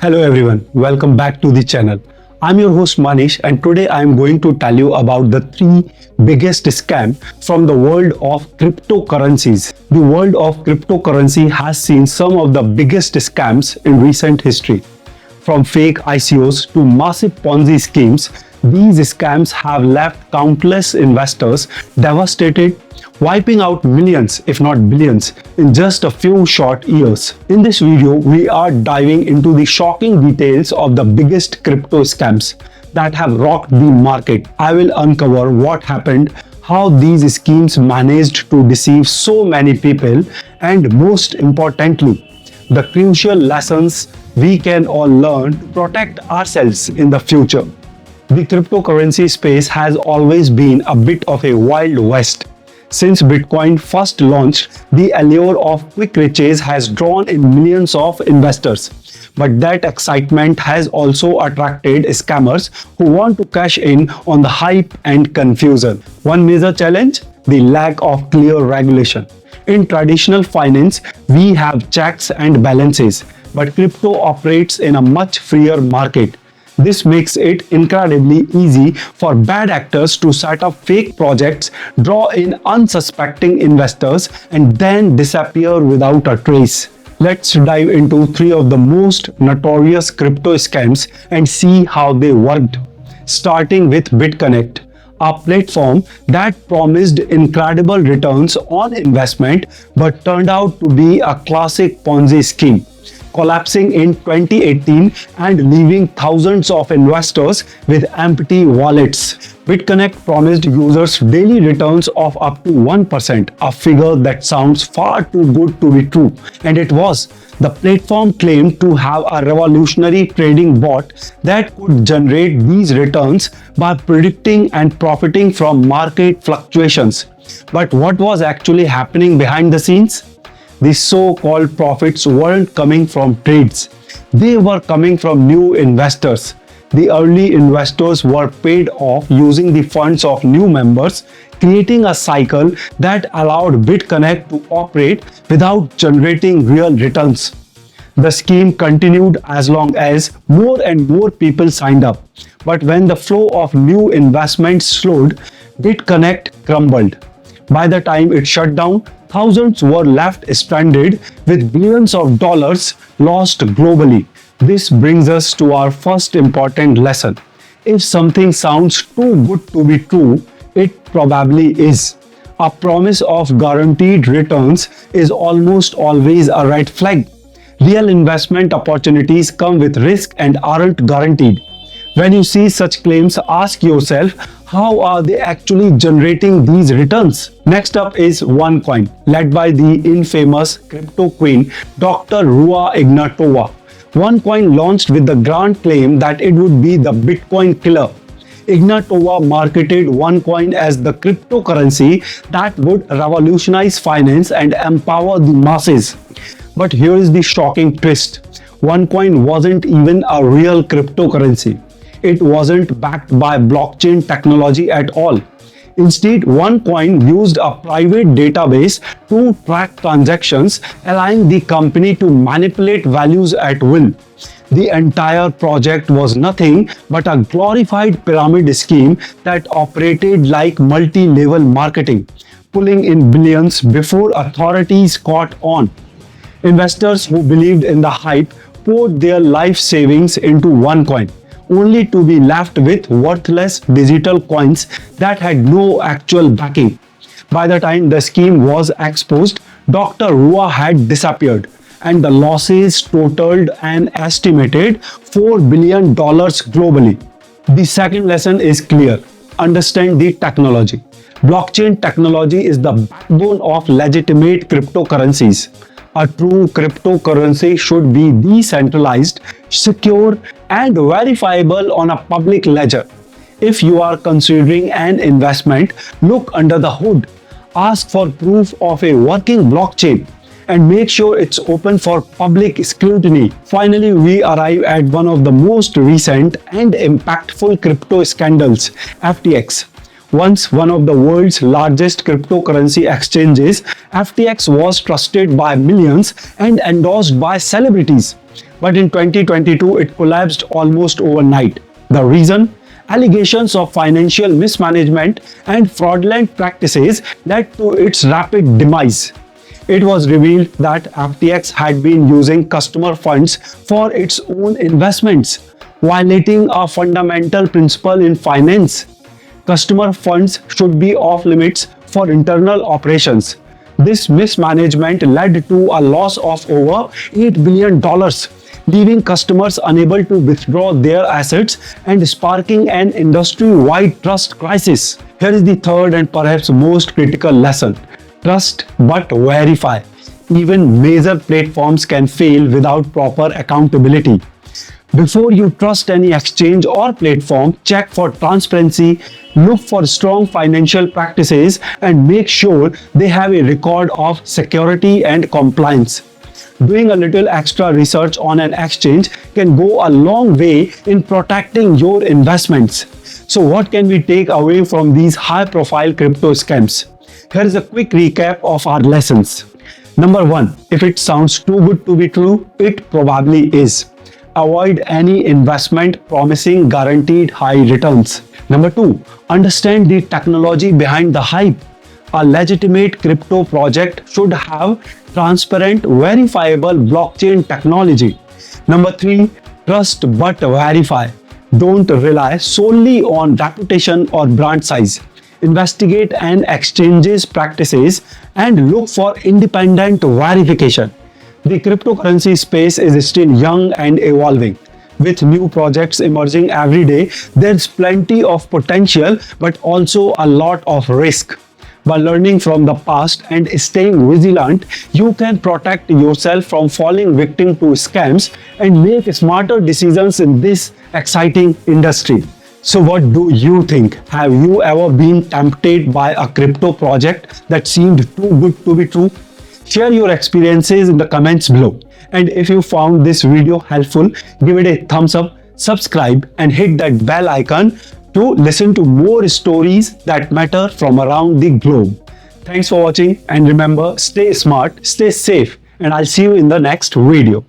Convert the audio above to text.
Hello everyone, welcome back to the channel. I'm your host Manish and today I'm going to tell you about the three biggest scams from the world of cryptocurrencies. The world of cryptocurrency has seen some of the biggest scams in recent history. From fake ICOs to massive Ponzi schemes, these scams have left countless investors devastated, wiping out millions, if not billions, in just a few short years. In this video, we are diving into the shocking details of the biggest crypto scams that have rocked the market. I will uncover what happened, how these schemes managed to deceive so many people, and most importantly, the crucial lessons we can all learn to protect ourselves in the future. The cryptocurrency space has always been a bit of a wild west. Since Bitcoin first launched, the allure of quick riches has drawn in millions of investors. But that excitement has also attracted scammers who want to cash in on the hype and confusion. One major challenge? The lack of clear regulation. In traditional finance, we have checks and balances, but crypto operates in a much freer market. This makes it incredibly easy for bad actors to set up fake projects, draw in unsuspecting investors, and then disappear without a trace. Let's dive into three of the most notorious crypto scams and see how they worked. Starting with BitConnect, a platform that promised incredible returns on investment but turned out to be a classic Ponzi scheme, collapsing in 2018 and leaving thousands of investors with empty wallets. BitConnect promised users daily returns of up to 1%, a figure that sounds far too good to be true, and it was. The platform claimed to have a revolutionary trading bot that could generate these returns by predicting and profiting from market fluctuations. But what was actually happening behind the scenes? The so-called profits weren't coming from trades. They were coming from new investors. The early investors were paid off using the funds of new members, creating a cycle that allowed BitConnect to operate without generating real returns. The scheme continued as long as more and more people signed up. But when the flow of new investments slowed, BitConnect crumbled. By the time it shut down, thousands were left stranded with billions of dollars lost globally. This brings us to our first important lesson. If something sounds too good to be true, it probably is. A promise of guaranteed returns is almost always a red flag. Real investment opportunities come with risk and aren't guaranteed. When you see such claims, ask yourself, how are they actually generating these returns? Next up is OneCoin, led by the infamous crypto queen Dr. Rua Ignatova. OneCoin launched with the grand claim that it would be the Bitcoin killer. Ignatova marketed OneCoin as the cryptocurrency that would revolutionize finance and empower the masses. But here is the shocking twist. OneCoin wasn't even a real cryptocurrency. It wasn't backed by blockchain technology at all. Instead, OneCoin used a private database to track transactions, allowing the company to manipulate values at will. The entire project was nothing but a glorified pyramid scheme that operated like multi-level marketing, pulling in billions before authorities caught on. Investors who believed in the hype poured their life savings into OneCoin, only to be left with worthless digital coins that had no actual backing. By the time the scheme was exposed, Dr. Rua had disappeared, and the losses totaled an estimated $4 billion globally. The second lesson is clear. Understand the technology. Blockchain technology is the backbone of legitimate cryptocurrencies. A true cryptocurrency should be decentralized, secure, and verifiable on a public ledger. If you are considering an investment, look under the hood. Ask for proof of a working blockchain and make sure it's open for public scrutiny. Finally, we arrive at one of the most recent and impactful crypto scandals, FTX. Once one of the world's largest cryptocurrency exchanges, FTX was trusted by millions and endorsed by celebrities. but in 2022 it collapsed almost overnight. The reason? Allegations of financial mismanagement and fraudulent practices led to its rapid demise. It was revealed that FTX had been using customer funds for its own investments, violating a fundamental principle in finance. Customer funds should be off limits for internal operations. This mismanagement led to a loss of over $8 billion, leaving customers unable to withdraw their assets and sparking an industry-wide trust crisis. Here is the third and perhaps most critical lesson. Trust but verify. Even major platforms can fail without proper accountability. Before you trust any exchange or platform, check for transparency, look for strong financial practices, and make sure they have a record of security and compliance. Doing a little extra research on an exchange can go a long way in protecting your investments. So what can we take away from these high-profile crypto scams? Here is a quick recap of our lessons. Number 1, if it sounds too good to be true, it probably is. Avoid any investment promising guaranteed high returns. Number 2, understand the technology behind the hype. A legitimate crypto project should have transparent, verifiable blockchain technology. Number 3, trust but verify. Don't rely solely on reputation or brand size. Investigate an exchange's practices and look for independent verification. The cryptocurrency space is still young and evolving. With new projects emerging every day, there's plenty of potential but also a lot of risk. By learning from the past and staying vigilant, you can protect yourself from falling victim to scams and make smarter decisions in this exciting industry. So what do you think? Have you ever been tempted by a crypto project that seemed too good to be true? Share your experiences in the comments below. And if you found this video helpful, give it a thumbs up, subscribe, and hit that bell icon to listen to more stories that matter from around the globe. Thanks for watching, and remember, stay smart, stay safe, and I'll see you in the next video.